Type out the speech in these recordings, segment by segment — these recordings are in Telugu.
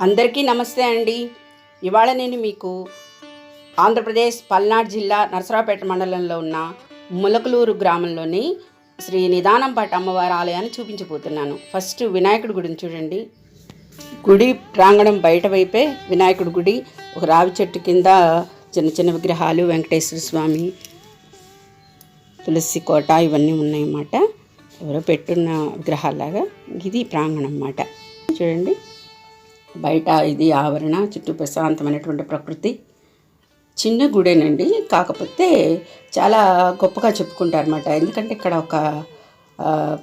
అందరికీ నమస్తే అండి. ఇవాళ నేను మీకు ఆంధ్రప్రదేశ్ పల్నాడు జిల్లా నరసరావుపేట మండలంలో ఉన్న ములకలూరు గ్రామంలోని శ్రీ నిదానంపాటి అమ్మవారి ఆలయాన్ని చూపించబోతున్నాను. ఫస్ట్ వినాయకుడి గుడిని చూడండి. గుడి ప్రాంగణం బయట వైపే వినాయకుడి గుడి, ఒక రావి చెట్టు కింద చిన్న చిన్న విగ్రహాలు, వెంకటేశ్వర స్వామి, తులసి కోట ఇవన్నీ ఉన్నాయన్నమాట. ఎవరో పెట్టున్న విగ్రహాలాగా. ఇది ప్రాంగణం అన్నమాట. చూడండి, బయట ఇది ఆవరణ, చుట్టూ ప్రశాంతమైనటువంటి ప్రకృతి. చిన్న గుడేనండి, కాకపోతే చాలా గొప్పగా చెప్పుకుంటారన్నమాట. ఎందుకంటే ఇక్కడ ఒక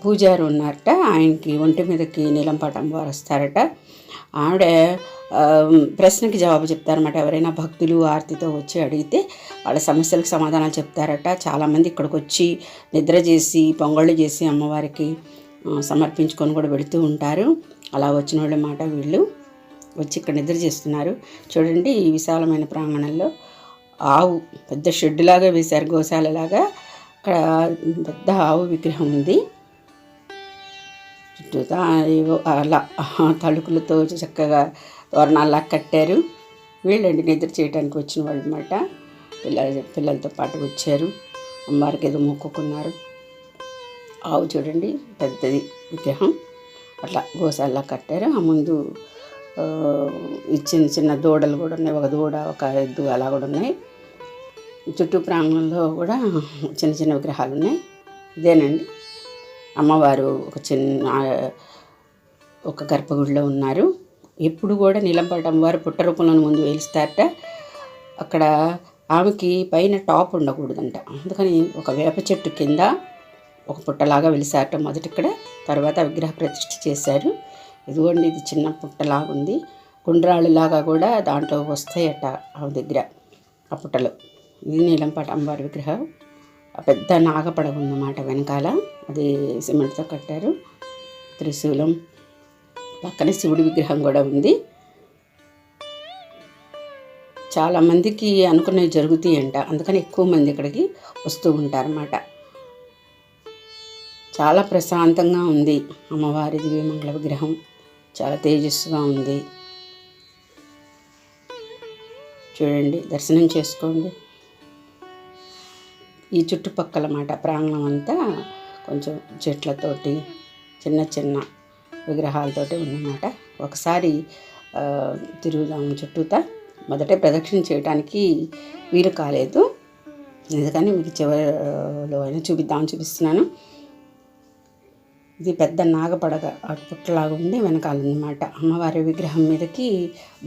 పూజారి ఉన్నారట, ఆయనకి ఒంటి మీదకి నీలంపాటి అమ్మవారు వస్తారట. ఆవిడ ప్రశ్నకి జవాబు చెప్తారన్నమాట. ఎవరైనా భక్తులు ఆర్తితో వచ్చి అడిగితే వాళ్ళ సమస్యలకు సమాధానాలు చెప్తారట. చాలామంది ఇక్కడికి వచ్చి నిద్ర చేసి పొంగళ్ళు చేసి అమ్మవారికి సమర్పించుకొని కూడా వెళుతూ ఉంటారు. అలా వచ్చిన వాళ్ళ మాట వీళ్ళు వచ్చి ఇక్కడ నిద్ర చేస్తున్నారు. చూడండి, ఈ విశాలమైన ప్రాంగణంలో ఆవు పెద్ద షెడ్డులాగా వేశారు, గోశాలలాగా. అక్కడ పెద్ద ఆవు విగ్రహం ఉంది. చుట్టూతా అలా తలుకులతో చక్కగా తోరణాల్లా కట్టారు. వీళ్ళండి నిద్ర చేయడానికి వచ్చిన వాళ్ళు అన్నమాట. పిల్లలతో పాటు వచ్చారు, అమ్మవారికి ఏదో మొక్కుకున్నారు. ఆవు చూడండి, పెద్దది విగ్రహం, అట్లా గోశాలలా కట్టారు. ఆ ముందు చిన్న చిన్న దూడలు కూడా ఉన్నాయి, ఒక దూడ ఒక ఎద్దు అలా కూడా ఉన్నాయి. చుట్టూ ప్రాంగణంలో కూడా చిన్న చిన్న విగ్రహాలు ఉన్నాయి. ఇదేనండి అమ్మవారు ఒక గర్భగుడిలో ఉన్నారు. ఎప్పుడు కూడా నీలంపాటి అమ్మవారు పుట్ట రూపంలో ముందు వేలుస్తారట. అక్కడ ఆమెకి పైన టాప్ ఉండకూడదంట, అందుకని ఒక వేప చెట్టు కింద ఒక పుట్టలాగా వెలిసారట మొదటి ఇక్కడ. తర్వాత విగ్రహ ప్రతిష్ఠ చేశారు. ఇదిగోండి, ఇది చిన్న పుట్టలాగా ఉంది, గుండ్రాళ్ళలాగా కూడా దాంట్లో వస్తాయట ఆమె దగ్గర ఆ పుట్టలో. ఇది నీలంపాటి అమ్మవారి విగ్రహం. పెద్ద నాగపడగ ఉందన్నమాట వెనకాల, అది సిమెంట్తో కట్టారు. త్రిశూలం, పక్కనే శివుడి విగ్రహం కూడా ఉంది. చాలామందికి అనుకున్నవి జరుగుతాయంట, అందుకని ఎక్కువ మంది ఇక్కడికి వస్తూ ఉంటారన్నమాట. చాలా ప్రశాంతంగా ఉంది అమ్మవారి దివ్యమంగళ విగ్రహం, చాలా తేజస్సుగా ఉంది. చూడండి, దర్శనం చేసుకోండి. ఈ చుట్టుపక్కల మాట ప్రాంగణం అంతా కొంచెం చెట్లతోటి చిన్న చిన్న విగ్రహాలతోటి ఉందన్నమాట. ఒకసారి తిరుగుదాము చుట్టూతా. మొదటే ప్రదక్షిణ చేయడానికి వీలు కాలేదు, ఎందుకని మీకు చివరిలో అయినా చూపిస్తున్నాను. ఇది పెద్ద నాగపడగ పుట్టలాగా ఉంది, వెనకాల ఉందన్నమాట. అమ్మవారి విగ్రహం మీదకి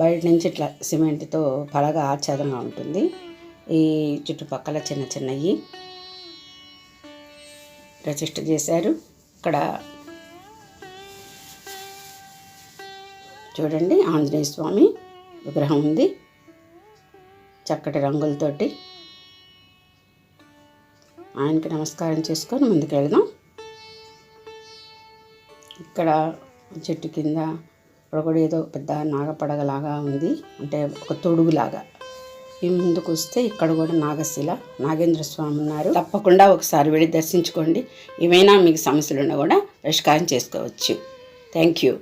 బయట నుంచి ఇట్లా సిమెంట్తో పలగా ఆచ్ఛాదంగా ఉంటుంది. ఈ చుట్టుపక్కల చిన్న చిన్నవి ప్రతిష్ఠ చేశారు. ఇక్కడ చూడండి, ఆంజనేయ స్వామి విగ్రహం ఉంది, చక్కటి రంగులతోటి. ఆయనకి నమస్కారం చేసుకొని ముందుకు వెళ్దాం. ఇక్కడ చెట్టు కింద కూడా ఏదో పెద్ద నాగపడగలాగా ఉంది, అంటే ఒక తొడుగులాగా. ఈ ముందుకు వస్తే ఇక్కడ కూడా నాగశిల, నాగేంద్ర స్వామి ఉన్నారు. తప్పకుండా ఒకసారి వెళ్ళి దర్శించుకోండి. ఏమైనా మీకు సమస్యలు ఉన్నా కూడా పరిష్కారం చేసుకోవచ్చు. Thank you.